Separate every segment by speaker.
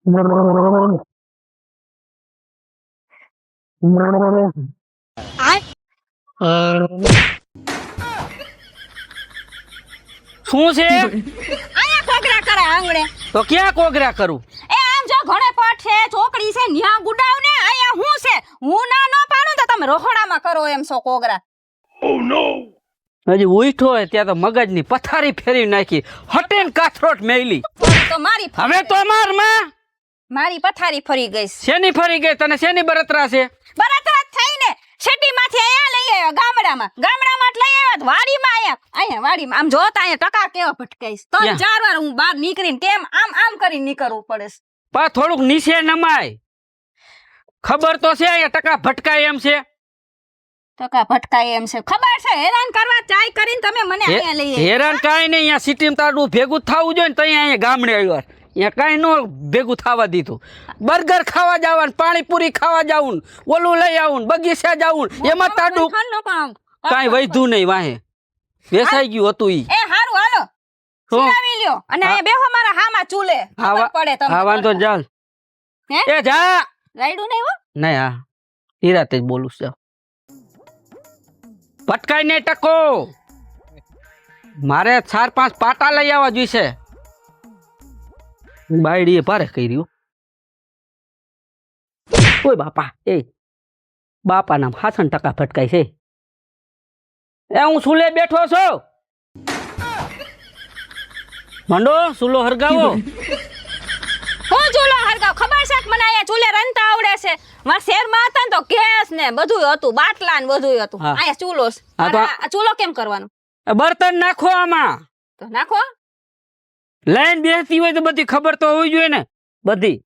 Speaker 1: શું છે?
Speaker 2: આયા કોગરા કરે આંગણે.
Speaker 1: તો ક્યાં કોગરા કરું?
Speaker 2: એ આમ જો ઘણે પટ છે, ચોકડી છે, ન્યા ગુડાવ ને આયા હું છે. હું ના ન પાડું તો તમે રોહડામાં કરો એમ છો કોગરા.
Speaker 1: હજી ઉઠો હોય ત્યાં તો મગજની પથારી ફેરવી નાખી, હટેન કાથરોટ મેલી.
Speaker 2: તો મારી
Speaker 1: હવે તો
Speaker 2: મારી પથારી ફરી ગઈ છે.
Speaker 1: શેની ફરી ગઈ? તને શેની બરતરા છે?
Speaker 2: બરાતરા થઈને શેટીમાંથી આયા લઈ આવ્યો ગામડામાં જ લઈ આવ્યો તો વાડીમાં અહીંયા વાડીમાં આમ જોતા અહીંયા ટકા કેવા ભટકાઈશ તો
Speaker 1: ક્યાં?
Speaker 2: 4 વાર હું બહાર નીકળીને કેમ આમ કરીને નીકળવું પડે છે.
Speaker 1: પા થોડુંક નીચે નમાય. ખબર તો છે અહીંયા ટકા ભટકાય એમ છે.
Speaker 2: ટકા ભટકાય એમ છે ખબર છે. હેરાન કરવા ચાય કરીને તમે મને અહીંયા લઈ આવ્યા.
Speaker 1: હેરાન કાંઈ નહીં, અહીંયા સિટીમાં તારું ભેગું થવું જોઈએ ને તો અહીંયા ગામડે આવ્યો. અહીંયા કાંઈ ન ભેગું થવા દીધું. બર્ગર ખાવા જવાનું, પાણીપુરી ખાવા જવું, ઓલું લઈ આવું, બગીચા જવું, એમાં તાડું કાંઈ વધ્યું નહીં. વાહે વેસાઈ ગયું હતું ઈ.
Speaker 2: એ હારું હાલો સિરાવી લ્યો અને અહીંયા બેહો મારા હામાં ચૂલે. ખબર પડે તમને.
Speaker 1: હા વાંધો ચાલ.
Speaker 2: હે
Speaker 1: એ જા.
Speaker 2: રાયડું નહીં હો.
Speaker 1: નહીં હા નિરાતે જ બોલું છું. ભટકાઈ ને ટકો મારે 4-5 પાટા લઈ આવવા જોઈશે. બાયડીએ ભારે કર્યું. ઓય બાપા, એ બાપા નામ 60% ભટકાય છે. એ હું સુલે બેઠો છું. મંડો સુલો હરગાવો.
Speaker 2: હું ચૂલો હરગાવ ખબર છે કે મને અહીંયા ચૂલે રંતા આવડે છે. મારા શહેરમાં હતા ને તો ગેસ ને બધું હતું, બાટલા ને બધું હતું.
Speaker 1: હા.
Speaker 2: અહીંયા ચૂલો છે.
Speaker 1: હા તો
Speaker 2: આ ચૂલો કેમ કરવાનો?
Speaker 1: બર્તન નાખો આમાં.
Speaker 2: તો નાખો.
Speaker 1: લાઈન બેસતી હોય તો બધી ખબર તો હોવી જોઈએ ને. બધી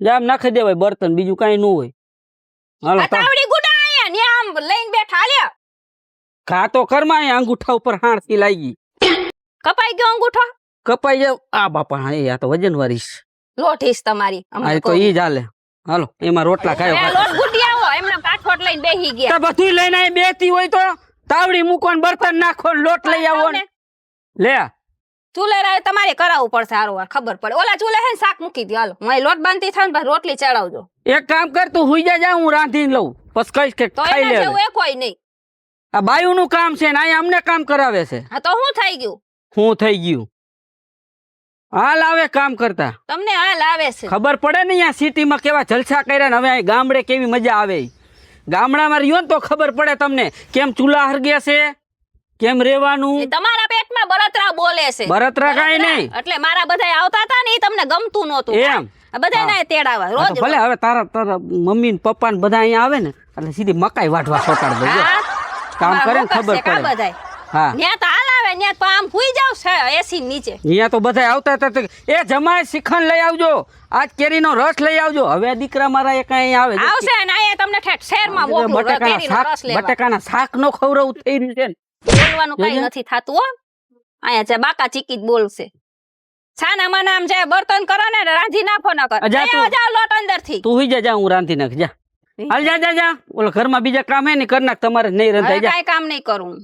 Speaker 1: જામ નાખી દેવાય બર્તન, બીજું કાંઈ ન હોય. હાલો
Speaker 2: આ તાવડી ગુડા અહીંયા ને આમ લઈને બેઠા લ્યો.
Speaker 1: ઘા તો કરમાં અહીંયા અંગૂઠા ઉપર હાણથી લાગી.
Speaker 2: કપાઈ ગયો અંગૂઠો.
Speaker 1: કપાઈ જાવ. આ બાપા હા આ તો વજન વાળી છે.
Speaker 2: લોઠીસ તમારી.
Speaker 1: આ તો ઈ જ હાલે. હાલો એમાં રોટલા ખાયો.
Speaker 2: લોટ ગુટી આવો એમને કાઠોટ લઈને બેહી ગયા.
Speaker 1: બધું લઈને અહીં બેસતી હોય તો તાવડી મૂકો ને બર્તન નાખો ને લોટ લઈ આવો ને. લે
Speaker 2: ચૂલે રાય તમારે કરાવવું પડશે. હારું વાર ખબર પડે. ઓલા ચૂલે હે ને શાક મૂકી દો. હાલો હું લોટ બાંધતી થાવ ને પછી રોટલી ચડાવજો.
Speaker 1: એક કામ કર, તું હુઈ જા, હું રાંધીને લઉં પછી કઈશ કે
Speaker 2: તો
Speaker 1: ખાઈ
Speaker 2: એના
Speaker 1: લે.
Speaker 2: જેવું એ કોઈ નહીં.
Speaker 1: આ બાયું નું કામ છે ને અહીંયા અમને કામ કરાવે છે.
Speaker 2: હા તો હું થઈ ગયું?
Speaker 1: હું થઈ ગયું. હાલ આવે કામ કરતા.
Speaker 2: તમને હાલ આવે છે.
Speaker 1: ખબર પડે ને અહીંયા સિટીમાં કેવા જલસા કર્યા ને હવે અહીં ગામડે કેવી મજા આવે. ગામડામાં રહ્યો ને તો ખબર પડે તમને કેમ ચૂલા હરગે છે, કેમ રેવાનું.
Speaker 2: તમારા પેટમાં બળતરા બોલે છે.
Speaker 1: બળતરા કાંઈ નહીં.
Speaker 2: એટલે મારા બધા આવતા હતા ને એ તમને ગમતું નહોતું.
Speaker 1: એમ
Speaker 2: બધા ના તેડાવા રોજ.
Speaker 1: ભલે હવે તારા મમ્મી ને પપ્પા ને બધા અહીંયા આવે ને એટલે સીધી મકાઈ વાઢવા સોટાડ દે. કામ કરે ને ખબર પડે. હા
Speaker 2: ન્યા તો હાલ આવે. ન્યા તો આમ હુઈ જાવ છે એસી નીચે.
Speaker 1: અહીંયા તો બધા આવતા હતા. એ જમાય શ્રીખંડ લઈ આવજો, આજ કેરીનો રસ લઈ આવજો. હવે દીકરા મારા એક અહીંયા આવે
Speaker 2: આવશે ને અહીંયા તમને ઠેઠ શહેરમાં મોકલું કેરીનો રસ લેવા.
Speaker 1: બટાકાના શાક નો ખવડાવું થઈ રહ્યું છે ને.
Speaker 2: બોલવાનું કઈ નથી થાતું હો. અહીંયા છે બાકા ચીકી જ બોલશે. છાના માના આમ જાય બર્તન કરો ને રાંધી નાખો ન કર. જાવ લોટ અંદર થી.
Speaker 1: તું હુઈ જા, હું રાંધી નાખ. જા હાલ જા. ઓલા ઘરમાં બીજા કામ હે ને કર નાખ. તમારે નહીં રંધાઈ જા.
Speaker 2: કાઈ કામ નહીં કરું.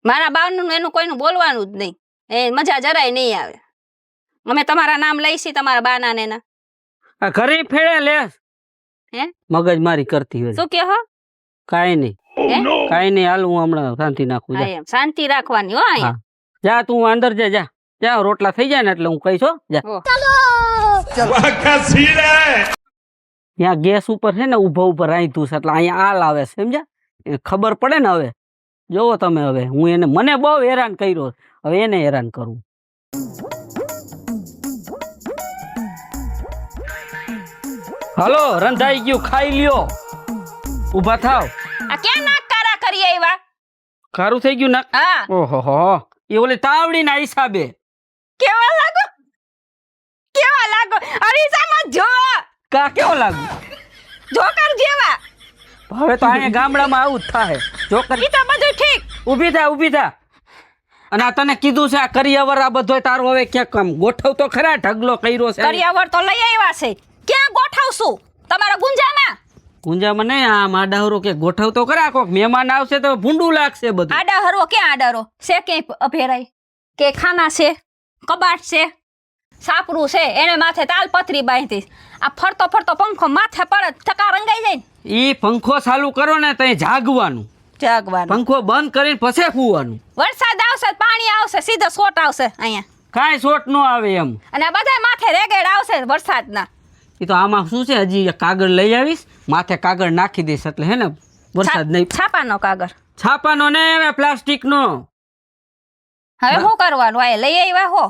Speaker 2: મારા બાનું એનું કોઈનું બોલવાનું જ નહીં. એ મજા જરાય નહીં આવે. અમે તમારા નામ લઈશી તમારા બાના ને ના.
Speaker 1: આ ઘરે ફેડે લે.
Speaker 2: હે
Speaker 1: મગજ મારી કરતી હોય.
Speaker 2: શું કહો?
Speaker 1: કાઈ નહીં. કાઈ નહીં. હાલ હું હમણાં શાંતિ નાખું. જા
Speaker 2: શાંતિ રાખવાની હો. અહીંયા
Speaker 1: જા તું અંદર જા. જા રોટલા થઈ જાય ને એટલે હું કહીશ. જા ત્યાં ગેસ ઉપર છે ને ઉભા રાંધ્યું છે એટલે અહીંયા આલ આવે છે. સમજ્યા? ખબર પડે ને. હવે જોવો તમે. હવે હું એને મને બહુ હેરાન કર્યો, હવે એને હેરાન કરું. હાલો રંધાઈ ગયું, ખાઈ લ્યો. ઉભા થાવ.
Speaker 2: આ ક્યાં નાક કારા કરી આવ્યા?
Speaker 1: ખારું થઈ ગયું ના?
Speaker 2: હા.
Speaker 1: ઓહો હો, એ ઓલી તાવડી ના હિસાબે.
Speaker 2: કેવા લાગો? અરીસામાં જો
Speaker 1: કા કેવો લાગુ?
Speaker 2: જોકર જેવા.
Speaker 1: હવે તો અહીંયા ગામડામાં આવું જ થાય. જોકર
Speaker 2: ઈ તો બધું ઠીક.
Speaker 1: ઊભી થા. અને આ તને કીધું છે આ કરિયાવર આ બધો તારો હવે ક્યાંક કામ ગોઠવ તો ખરા. ઢગલો કર્યો છે.
Speaker 2: કરિયાવર તો લઈ આવ્યા છે. ક્યાં ગોઠવશું? તમારા ગુંજામાં
Speaker 1: નહીં. આ માડાહરો કે ગોઠવ તો ખરા. કોક મહેમાન આવશે તો ભૂંડું લાગશે બધું.
Speaker 2: આડાહરો ક્યાં આડારો છે? કે અભેરાય કે ખાના છે, કબાટ છે, સાપરું છે એને માથે તાલપત્રી બાંધી. આ ફરતો ફરતો પંખો માથે પડે થકા રંગાઈ જાય ને.
Speaker 1: ઈ પંખો ચાલુ કરો ને તઈ જાગવાનું,
Speaker 2: જાગવાનું.
Speaker 1: પંખો બંધ કરીને પછી ફૂવાનું.
Speaker 2: વરસાદ આવશે પાણી આવશે સીધો શોટ આવશે અહીંયા
Speaker 1: કાંઈ શોટ ન આવે એમ.
Speaker 2: અને બધા માથે રેગેડ આવશે વરસાદના.
Speaker 1: એ તો આમાં શું છે, હજી કાગળ લઈ આવીશ, માથે કાગળ નાખી દઈશ એટલે હે ને વરસાદ નહીં.
Speaker 2: છાપાનો કાગળ.
Speaker 1: છાપાનો ને હવે પ્લાસ્ટિકનો.
Speaker 2: હવે શું કરવાનું? આ લઈ આવ્યા હો.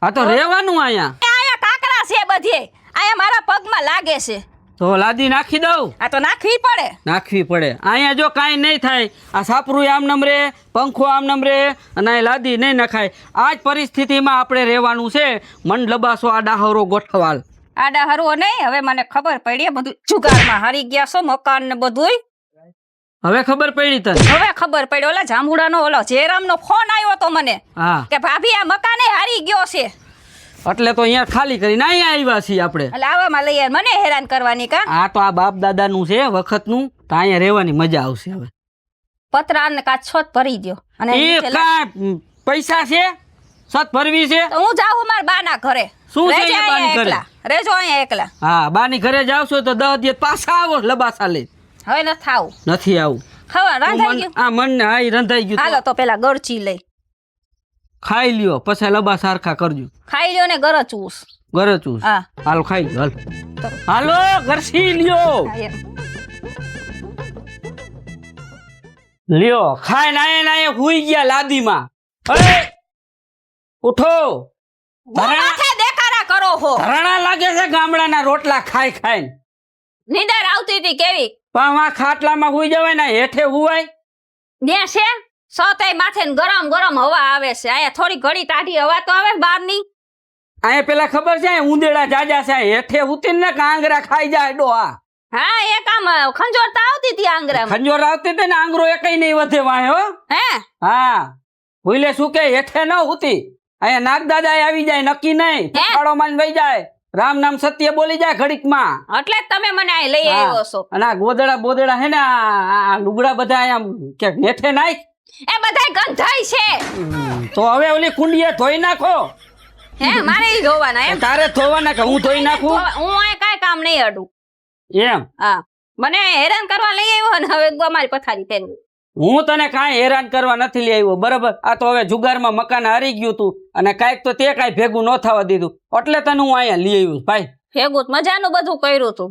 Speaker 1: આ તો રહેવાનું અહીંયા.
Speaker 2: અહીંયા કાકરા છે બધે. અહીંયા મારા પગમાં લાગે છે.
Speaker 1: તો લાદી નાખી દઉં.
Speaker 2: આ તો નાખવી પડે.
Speaker 1: નાખવી પડે. અહીંયા જો કાંઈ નહીં થાય, આ સાપરું આમ નંબરે, પંખો આમ નંબરે, અને આ લાદી નહીં નખાય. આ જ પરિસ્થિતિમાં આપણે રહેવાનું છે. મન લબાસો આ ડાહરો ગોઠવાલ.
Speaker 2: આડા હરવો નહીં. હવે મને ખબર પડી બધું જુગારમાં હારી ગયા છો મકાન ને બધું.
Speaker 1: હવે ખબર પડી તને?
Speaker 2: હવે ખબર પડી. ઓલા જાંબુડાનો ઓલો જયરામનો ફોન આવ્યો તો મને
Speaker 1: હા,
Speaker 2: કે ભાભી આ મકાને હારી ગયો છે.
Speaker 1: એટલે તો અહીંયા ખાલી કરીને અહીંયા આવ્યા છીએ આપણે.
Speaker 2: એટલે આવામાં લઈ મને હેરાન કરવાની કા.
Speaker 1: આ તો આ બાપ દાદાનું છે વખતનું, તો અહીંયા રહેવાની મજા આવશે. હવે
Speaker 2: પતરા ને કાચ છોત ભરી દ્યો. અને
Speaker 1: એ કાંઈ પૈસા છે, સત ભરવી છે.
Speaker 2: તો હું જાઉં મારા બાના ઘરે.
Speaker 1: શું છે
Speaker 2: રહેજો
Speaker 1: એ બાની
Speaker 2: અહીંયા
Speaker 1: ઘરે?
Speaker 2: એકલા. રહેજો અહીંયા એકલા.
Speaker 1: હા, બાની ઘરે જાવશો તો 10 દિવસ પાછા આવો લબાસા લઈ.
Speaker 2: હવે નથી આવું.
Speaker 1: નથી આવું.
Speaker 2: હવે રાંધાઈ ગયું.
Speaker 1: આ મન ને આ રંધાઈ ગયું.
Speaker 2: હાલો તો પેલા ગળચી લઈ
Speaker 1: ખાઈ લ્યો, પછી લબા સારખા કરજો.
Speaker 2: ખાઈ લ્યો ને ગરચુસ.
Speaker 1: ગરચું.
Speaker 2: હા
Speaker 1: હાલો ખાઈ લ્યો. હાલો ગરસી લ્યો. લ્યો ખાઈ નાય નાય હુઈ ગયા લાદીમાં. એ ઉઠો.
Speaker 2: માથે દેખાડા કરો હો.
Speaker 1: ધરણા લાગે છે ગામડાના રોટલા ખાઈ ખાઈ.
Speaker 2: નીંદર આવતી હતી કેવી.
Speaker 1: પણ આ ખાટલામાં હુઈ જવાય ને હેઠે હુવાય.
Speaker 2: ને છે સતાય માથે ને ગરમ ગરમ હવા આવે છે. અહીંયા થોડી ઘડી ટાઢી હવા તો આવે બહારની.
Speaker 1: અહીંયા પેલા ખબર છે ઉંદેડા જાજા છે, હેઠે ઉતીને ને કાંગરા ખાઈ જાય ડોહા.
Speaker 2: હા એક આમ ખંજોરતા આવતી હતી આંગરામાં.
Speaker 1: ખંજોર આવતી હતી ને આંગરો એકઈ નહીં વધે વાય હો.
Speaker 2: હે
Speaker 1: હા ભૂલે શું કે હેઠે ન ઉતી. અહીંયા નાગ દાદા આવી જાય નક્કી નહીં. ખાડો માં વહી જાય, રામ નામ સત્ય બોલી જાય ઘડીકમાં.
Speaker 2: એટલે જ તમે મને અહીં લઈ આવ્યો છો.
Speaker 1: અને આ ગોદડા બોદડા હે ને આ લુગડા બધા આમ કે નેઠે નાખ.
Speaker 2: એ બધાય ગંધાય છે.
Speaker 1: તો હવે ઓલી કુંડીએ ધોઈ નાખો.
Speaker 2: હે મારે ઈ ધોવાના એમ.
Speaker 1: તારે ધોવાના કે હું ધોઈ નાખું?
Speaker 2: હું અહીં કાંઈ કામ નહીં અડું.
Speaker 1: એમ?
Speaker 2: હા મને હેરાન કરવા લઈ આવ્યો ને હવે અમારી પથારી ફેરવી.
Speaker 1: હું તને કાંઈ હેરાન કરવા નથી લઈ આવ્યો, બરાબર? આ તો હવે જુગારમાં મકાન હારી ગયું તું અને કાંઈક તો તે કાંઈ ભેગું ન થવા દીધું, એટલે તને હું અહીંયા લઈ આવ્યું ભાઈ.
Speaker 2: ભેગું મજાનું બધું કર્યું તું.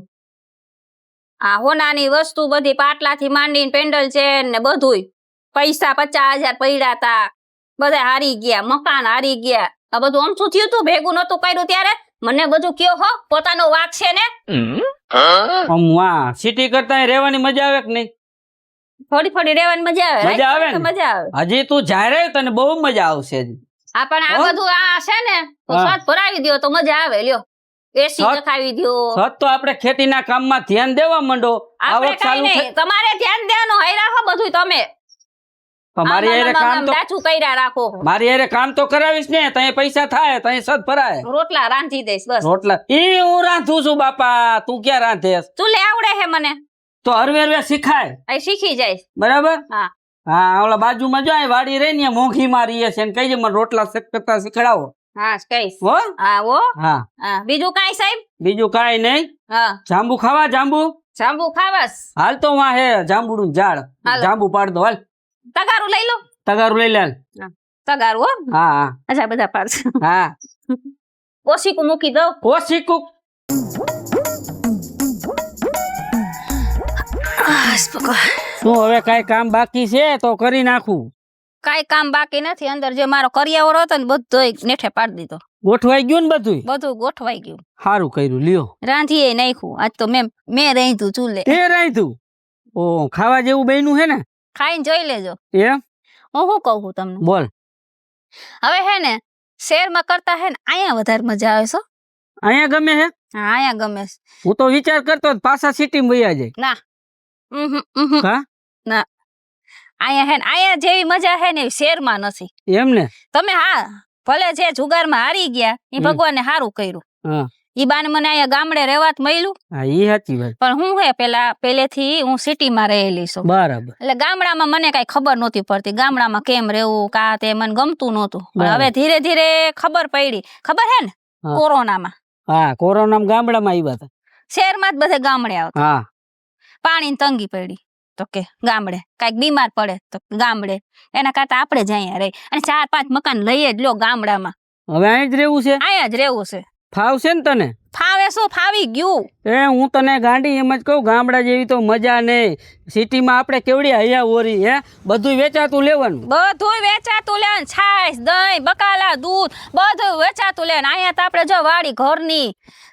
Speaker 2: આ હોનાની વસ્તુ બધી પાટલાથી માંડીને પેન્ડલ છે ને બધુંય. પૈસા 50,000 પડ્યા તા, બધા હારી ગયા, મકાન હારી ગયા. આ બધું આમ શું થયું તું? ભેગું નતું કર્યું ત્યારે મને બધું કયો હો. પોતાનો વાક છે ને.
Speaker 1: સિટી કરતા રહેવાની મજા આવે કે નહીં?
Speaker 2: થોડી થોડી રહેવાની મજા આવે.
Speaker 1: મજા આવે ને?
Speaker 2: મજા આવે.
Speaker 1: હજી તું જ્યારે તને બહુ મજા આવશે.
Speaker 2: આ પણ આ બધું આ છે ને તો સત ભરાવી દ્યો તો મજા આવે. લ્યો એસી નખાવી દ્યો.
Speaker 1: સત તો આપણે ખેતીના કામમાં ધ્યાન દેવા માંડો.
Speaker 2: આપણે કઈ નહીં, તમારે ધ્યાન દેવાનું. હઈ રાખો બધું તમે.
Speaker 1: મારી હારે કામ તો
Speaker 2: દાચું કર્યા રાખો.
Speaker 1: મારી હારે કામ તો કરાવીશ ને, તઈ પૈસા થાય, તઈ સત ભરાય.
Speaker 2: રોટલા રાંધી દઈશ બસ.
Speaker 1: રોટલા ઈ હું રાંધું છું બાપા, તું ક્યાં રાંધેસ?
Speaker 2: ચૂલે આવડે હે મને.
Speaker 1: તો હરવે હરવે શીખાય.
Speaker 2: અહીં શીખી જઈશ.
Speaker 1: બરાબર?
Speaker 2: હા
Speaker 1: હા, ઓલા બાજુમાં જાય વાડી રહી ને મોંઘી મારી છે ને કહીજે મને રોટલા કરતા શીખડાવો.
Speaker 2: હા કઈશ.
Speaker 1: હો?
Speaker 2: હા હો.
Speaker 1: હા
Speaker 2: હા બીજું કાંઈ સાહેબ?
Speaker 1: બીજું કાંઈ નહીં.
Speaker 2: હા
Speaker 1: જાંબુ ખાવા? જાંબુ
Speaker 2: જાંબુ ખાવાસ?
Speaker 1: હાલ તો વાં હે જાંબુનું ઝાડ, જાંબુ પાડ દો. હાલ
Speaker 2: તગારું લઈ લો.
Speaker 1: તગારું લઈ લે.
Speaker 2: તગારું હો.
Speaker 1: હા હા
Speaker 2: અચ્છા બધા પાડશે.
Speaker 1: હા
Speaker 2: ઓશીકું મૂકી દઉં.
Speaker 1: ઓશીકું શું હવે કાંઈ કામ બાકી છે તો કરી નાખું.
Speaker 2: કાંઈ કામ બાકી નથી. અંદર જે મારો કરિયાવર હતો ને બધોય નેઠે પાડી દીધો.
Speaker 1: ગોઠવાઈ ગયું ને બધું?
Speaker 2: બધું ગોઠવાઈ ગયું.
Speaker 1: સારું કર્યું. લ્યો
Speaker 2: રાંધીએ નાખ્યું. આજ તો મેં રાંધ્યું ચૂલે.
Speaker 1: તે રાંધ્યું? ઓ ખાવા જેવું બન્યું હે ને?
Speaker 2: ખાઈને જોઈ લેજો.
Speaker 1: એમ?
Speaker 2: હું શું કહું છું તમને?
Speaker 1: બોલ.
Speaker 2: હવે હે ને શહેરમાં કરતા હે ને અહીંયા વધારે મજા આવે છે.
Speaker 1: અહીંયા ગમે હે?
Speaker 2: હા અહીંયા ગમે છે.
Speaker 1: હું તો વિચાર કરતો પાછા સિટીમાં વયા જાય.
Speaker 2: ના
Speaker 1: હા
Speaker 2: ના અહીંયા હે ને અહીંયા જેવી મજા હે ને શહેરમાં નથી.
Speaker 1: એમ ને?
Speaker 2: તમે હા ભલે જે જુગારમાં હારી ગયા એ ભગવાને સારું કર્યું.
Speaker 1: હા
Speaker 2: ઈ બાને મને અહીંયા ગામડે રહેવાત મળ્યું.
Speaker 1: હા ઈ સાચી વાત.
Speaker 2: પણ હું હે પહેલેથી હું સિટીમાં રહેલી છું.
Speaker 1: બરાબર.
Speaker 2: એટલે ગામડામાં મને કઈ ખબર નહોતી પડતી. ગામડામાં કેમ રહેવું કા તે મને ગમતું નહોતું. પણ હવે ધીરે ધીરે ખબર પડી. ખબર હે ને?
Speaker 1: હા.
Speaker 2: કોરોનામાં
Speaker 1: હા કોરોનામાં ગામડામાં આવ્યા હતા.
Speaker 2: શહેરમાં જ બધે ગામડે આવતા.
Speaker 1: હા
Speaker 2: પાણીની તંગી પડી તો કે ગામડે, કાંઈક બીમાર પડે તો ગામડે, એના કરતા આપણે જ અહીંયા રહી અને 4-5 મકાન લઈએ જ લો ગામડામાં.
Speaker 1: હવે અહીં જ રહેવું છે.
Speaker 2: અહીંયા જ રહેવું છે.
Speaker 1: ફાવશે ને તને?
Speaker 2: ફાવે શું, ફાવી ગયું.
Speaker 1: હું તને ગાંડી એમ જ કહું, ગામડા જેવી તો મજા નહીં. સિટીમાં આપણે કેવડી હૈયા ઓરી હે, બધું વેચાતું લેવાનું.
Speaker 2: બધું વેચાતું લે, છાશ, દહીં, બકાલા, દૂધ બધું વેચાતું લે. અહીંયા તો આપણે જો વાડી ઘરની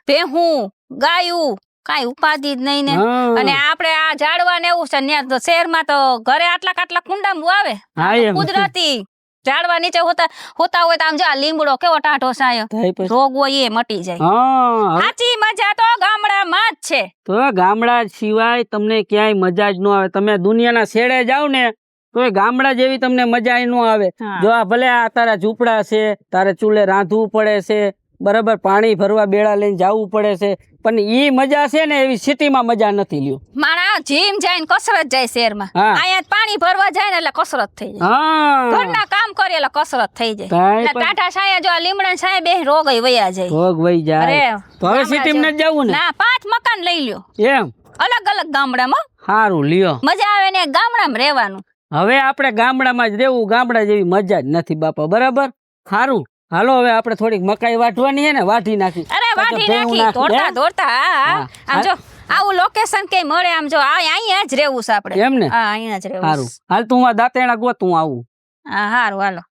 Speaker 2: ભેહું, ગાયું, કાંઈ ઉપાધિ જ નહીં ને.
Speaker 1: હા.
Speaker 2: અને આપણે આ ઝાડવા ને એવું છે ને, તો શહેરમાં તો ઘરે આટલા કુંડામાં આવે.
Speaker 1: હા એમ.
Speaker 2: કુદરતી ઝાડવા નીચે હોતા હોય તો આમ જો આ લીમડો કેવો ટાઢો સાયો,
Speaker 1: થાય પછી.
Speaker 2: રોગ હોય એ મટી જાય.
Speaker 1: હા
Speaker 2: સાચી મજા તો ગામડામાં જ છે.
Speaker 1: તો ગામડા સિવાય તમને ક્યાંય મજા જ ન આવે. તમે દુનિયાના છેડે જાવ ને તો ગામડા જેવી તમને મજા ન આવે.
Speaker 2: હા.
Speaker 1: જો આ ભલે આ તારા ઝૂંપડા છે, તારે ચૂલે રાંધવું પડે છે, બરાબર, પાણી ભરવા બેડા લઈને જવું પડે છે, પણ ઈ મજા છે ને એવી સિટીમાં મજા નથી લ્યો.
Speaker 2: માણા જીમ જાય ને કસરત જાય શહેરમાં.
Speaker 1: હા.
Speaker 2: અહીંયા પાણી ભરવા જાય ને એટલે કસરત થઈ જાય.
Speaker 1: હા
Speaker 2: ઘરના કામ કરે એટલે કસરત થઈ જાય.
Speaker 1: કાંઈ
Speaker 2: એટલે
Speaker 1: પણ-
Speaker 2: ટાટા છાયા જો આ લીમડા છાયા બે રોગ વયા જાય.
Speaker 1: ભોગ વહી જાય.
Speaker 2: અરે,
Speaker 1: તો હવે
Speaker 2: ગામડા
Speaker 1: સિટીમાં નથી જવું ને?
Speaker 2: ના, 5 મકાન લઈ લ્યો
Speaker 1: એમ
Speaker 2: અલગ અલગ ગામડામાં.
Speaker 1: સારું લ્યો.
Speaker 2: મજા આવે ને ગામડામાં રહેવાનું.
Speaker 1: હવે આપણે ગામડામાં જ રહેવું. ગામડા જેવી મજા જ નથી બાપા. બરાબર, સારું. હાલો હવે આપણે થોડીક મકાઈ વાઢવાની છે ને, વાઢી નાખી.
Speaker 2: અરે વાઢી
Speaker 1: ભેહું
Speaker 2: નાખી,
Speaker 1: નાખી,
Speaker 2: દોડતા
Speaker 1: હે?
Speaker 2: દોડતા. હા, હા.
Speaker 1: હા.
Speaker 2: આમ જો આવું લોકેશન કે મળે, આમ જો અહીંયા જ રહેવું છે આપણે.
Speaker 1: એમ ને?
Speaker 2: હા, અહીંયા જ રહેવું
Speaker 1: સારું.
Speaker 2: છે.
Speaker 1: હાલ તું આ દાંતેણા ગોત, હું આવું.
Speaker 2: હા, હારું, હાલો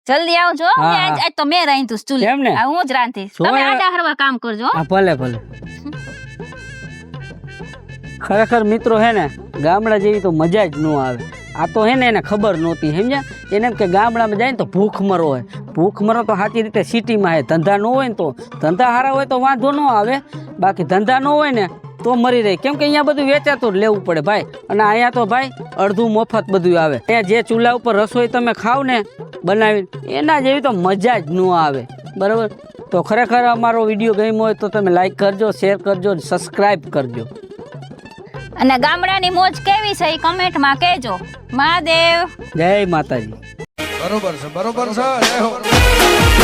Speaker 2: જલ્દી આવજો.
Speaker 1: હા,
Speaker 2: આજ
Speaker 1: હા.
Speaker 2: આજ તો મેં રાંધ્યું છે ચૂલે.
Speaker 1: એમ ને?
Speaker 2: હા, હું જ રાંધીશ.
Speaker 1: જો
Speaker 2: તમે
Speaker 1: એ-
Speaker 2: આડા હરવા કામ કરજો હો.
Speaker 1: હા ભલે ભલે. ખરેખર મિત્રો હે ને, ગામડા જેવી તો મજા જ ન આવે. આ તો હે ને એને ખબર નહોતી, સમજ્યા? એને એમ કે ગામડામાં જાય ને તો ભૂખ મરો હોય. ભૂખ મરો તો સાચી રીતે સિટીમાં હે. ધંધા ન હોય ને તો, ધંધા સારા હોય તો વાંધો ન આવે, બાકી ધંધા ન હોય ને તો મરી રહી. કેમ કે અહીંયા બધું વેચાતું જ લેવું પડે ભાઈ. અને અહીંયા તો ભાઈ અડધું મફત બધું આવે. અહીંયા જે ચૂલા ઉપર રસોઈ તમે ખાવ ને બનાવીને, એના જેવી તો મજા જ ન આવે. બરાબર. તો ખરેખર અમારો વિડીયો ગમ્યો હોય તો તમે લાઈક કરજો, શેર કરજો, સબસ્ક્રાઈબ કરજો.
Speaker 2: અને ગામડાની મોજ કેવી છે એ કમેન્ટમાં કહેજો. મહાદેવ.
Speaker 1: જય માતાજી.
Speaker 3: બરોબર છે, બરોબર છે. જય હો.